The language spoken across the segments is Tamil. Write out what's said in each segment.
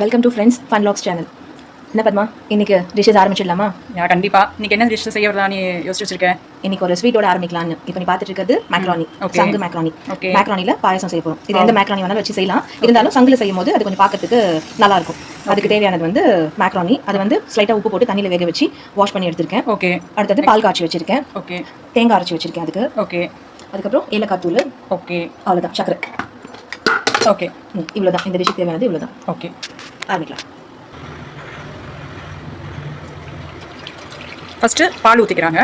Welcome to friends fun logs channel. என்ன பத்மா, இன்னைக்கு டிஷ்ஷஸ் ஆரம்பிச்சிடலாமா? கண்டிப்பா. இன்னைக்கு என்ன டிஷ் செய்ய வரதா நீ யோசிச்சு வச்சிருக்கேன்? இன்னைக்கு ஒரு ஸ்வீட்டோட ஆரம்பிக்கலாம்னு. இப்போ நீ பார்த்துட்டு இருக்கிறது மேக்ரானி, சங்கு மேக்ரானி. ஓகே. மேக்ரானில பாயசம் செய்ய போறோம். இது எந்த மேக்ரானி வேணாலும் வச்சு செய்யலாம். இருந்தாலும் சங்குல செய்யும் போது அது கொஞ்சம் பார்க்கறதுக்கு நல்லா இருக்கும். அதுக்கு தேவையானது வந்து மேக்ரானி. அது வந்து ஸ்லைட்டா உப்பு போட்டு தண்ணியில வேக வச்சு வாஷ் பண்ணி எடுத்திருக்கேன். ஓகே. அடுத்தது பால் காய்ச்சி வச்சிருக்கேன். ஓகே. தேங்காய் அரைச்சி வச்சிருக்கேன் அதுக்கு. ஓகே. அதுக்கப்புறம் ஏலக்காய் தூள். ஓகே. அவ்வளோதான், சக்கரை. ஓகே. இவ்வளோதான், இந்த டிஷ்ஷுக்கு தேவையானது இவ்வளோதான். ஓகே, ஆரம்பிக்கலாம். First ball ஊற்றிக்கிறாங்க.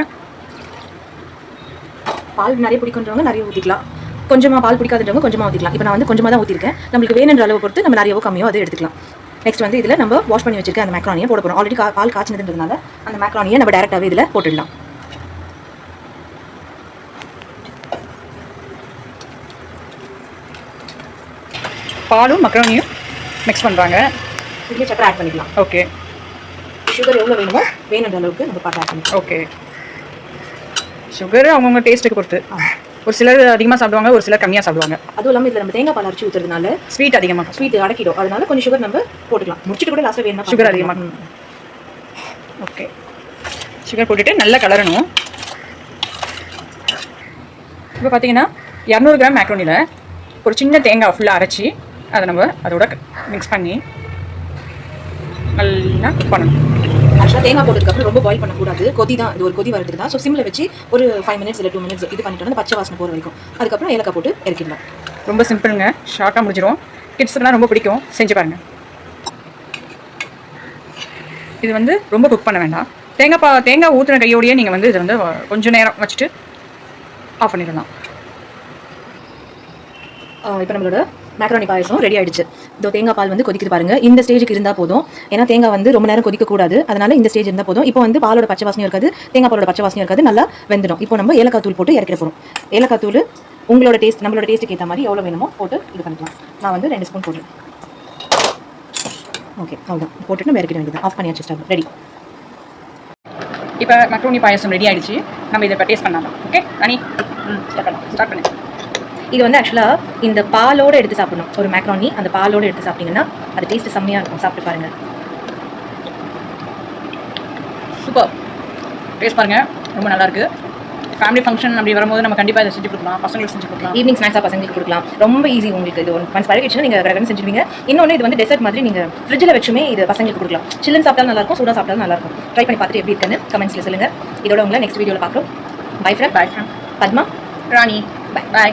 பால் நிறைய பிடிக்குன்றவங்க நிறைய ஊற்றிக்கலாம், கொஞ்சமாக பால் பிடிக்காதவங்க கொஞ்சமாக ஊற்றிக்கலாம். இப்போ நான் வந்து கொஞ்சமாக தான் ஊற்றிருக்கேன். நம்மளுக்கு வேணுன்ற அளவு பொறுத்து நம்ம நிறையவோ கம்மியோ அதை எடுத்துக்கலாம். நெக்ஸ்ட் வந்து இதில் நம்ம வாஷ் பண்ணி வச்சிருக்க அந்த மேக்ரானியை போட போகிறோம். ஆல்ரெடி பால் காய்ச்சினதுன்றதுனால அந்த மேக்ரானியை நம்ம டேரெக்டாகவே இதில் போட்டுடலாம். பாலும் மக்ரோனியும் மிக்ஸ் பண்ணுறாங்க. இதுலேயே சக்கரை ஆட் பண்ணிக்கலாம். ஓகே. சுகர் எவ்வளோ வேணுமோ வேணுன்ற அளவுக்கு நம்ம பார்த்து ஆட் பண்ணிக்கலாம். ஓகே. சுகர் அவங்கவுங்க டேஸ்ட்டுக்கு பொறுத்து. ஒரு சிலர் அதிகமாக சாப்பிடுவாங்க, ஒரு சிலர் கம்மியாக சாப்பிடுவாங்க. அதுவும் இல்லாமல் இதில் நம்ம தேங்காய் பால் அரைச்சி ஊற்றுறதுனால ஸ்வீட் அதிகமாக ஸ்வீட் அடக்கிடும். அதனால கொஞ்சம் சுகர் நம்ம போட்டுக்கலாம். முடிச்சுட்டு கூட லாஸ்ட்டாக வேணும்னா சுகர் அதிகமாக. ஓகே. சுகர் போட்டுட்டு நல்லா கலரணும். இப்போ பார்த்தீங்கன்னா 200 கிராம் மேக்ரோனியில் ஒரு சின்ன தேங்காய் ஃபுல்லாக அரைச்சி அதை நம்ம அதோட மிக்ஸ் பண்ணி நல்லா குக் பண்ணணும். ஆக்சுவலாக தேங்காய் போட்டதுக்கப்புறம் ரொம்ப பாயில் பண்ணக்கூடாது. கொதி தான், இது ஒரு கொதி வரதுக்கு தான். ஸோ சிம்மில் வச்சு ஒரு 5 மினிட்ஸ் இல்லை 2 மினிட்ஸ் இது பண்ணிட்டோம்னா பச்சை வாசனை போகிற வரைக்கும். அதுக்கப்புறம் ஏலக்காய் போட்டு இறக்கிடலாம். ரொம்ப சிம்பிளுங்க, ஷார்ட்டாக முடிஞ்சிடும். கிட்ஸுக்குலாம் ரொம்ப பிடிக்கும், செஞ்சு பாருங்கள். இது வந்து ரொம்ப குக் பண்ண வேண்டாம். தேங்காய் ஊற்றின கையோடையே நீங்கள் வந்து இதை வந்து கொஞ்சம் நேரம் வச்சுட்டு ஆஃப் பண்ணிடலாம். இப்போ நம்மளோட மேக்ரானி பாயசம் ரெடி ஆயிடுச்சு. இதோ தேங்காய் பால் வந்து கொதிக்குது பாருங்க. இந்த ஸ்டேஜுக்கு இருந்தால் போதும். ஏன்னா தேங்காய் வந்து ரொம்ப நேரம் கொதிக்கக்கூடாது. அதனால இந்த ஸ்டேஜ் இருந்தால் போதும். இப்போ வந்து பாலோட பச்சை வாசனையும் இருக்காது, தேங்காய் பாலோட பச்சை வாசனையும் இருக்காது, நல்லா வெந்துடும். இப்போ நம்ம ஏலக்காய் தூள் போட்டு இறக்கிட போகிறோம். ஏலக்காய் தூள் உங்களோட டேஸ்ட், நம்மளோட டேஸ்ட்டுக்கு ஏற்ற மாதிரி எவ்வளோ வேணுமோ போட்டு இது பண்ணிக்கலாம். நான் வந்து 2 ஸ்பூன் போடுறேன். ஓகே, அவ்வளோதான். போட்டுட்டு நம்ம இறக்கிட வேண்டியது. ஆஃப் பண்ணியாச்சு, ஸ்டவ் ரெடி. இப்போ மக்ரோனி பாயசம் ரெடி ஆகிடுச்சு. நம்ம இதை இப்போ டேஸ்ட் பண்ணலாம். ஓகே ராணி, ஸ்டார்ட் பண்ணு. இது வந்து ஆக்சுவலாக இந்த பாலோடு எடுத்து சாப்பிடணும். ஒரு மேக்ரானி அந்த பாலோடு எடுத்து சாப்பிட்டீங்கன்னா அது டேஸ்ட் செம்மையாக இருக்கும். சாப்பிட்டு பாருங்கள். சூப்பர் டேஸ்ட் பாருங்கள், ரொம்ப நல்லாயிருக்கு. ஃபேமிலி ஃபங்க்ஷன் அப்படி வரும்போது நம்ம கண்டிப்பாக இதை செஞ்சு கொடுக்கலாம், பசங்களுக்கு செஞ்சு கொடுக்கலாம். ஈவினிங் ஸ்நாக்ஸாக பசங்களுக்கு கொடுக்கலாம். ரொம்ப ஈஸி உங்களுக்கு. இது ஒன்ஸ் பழகிடுச்சுன்னா நீங்கள் கடற்கரை செஞ்சுருவீங்க. இன்னொன்று இது வந்து டெசர்ட் மாதிரி நீங்கள் ஃப்ரிட்ஜில் வச்சுமே இது பசங்களுக்கு கொடுக்கலாம். சில்லுன்னு சாப்பிட்டாலும் நல்லாயிருக்கும், சூடாக சாப்பிட்டாலும் நல்லாயிருக்கும். ட்ரை பண்ணி பார்த்துட்டு எப்படி இருக்குன்னு கமெண்ட்ஸில் சொல்லுங்கள். இதோட உங்களை நெக்ஸ்ட் வீடியோவில் பார்க்குறோம். Bye friend. Bye friend. Padma, Rani. By.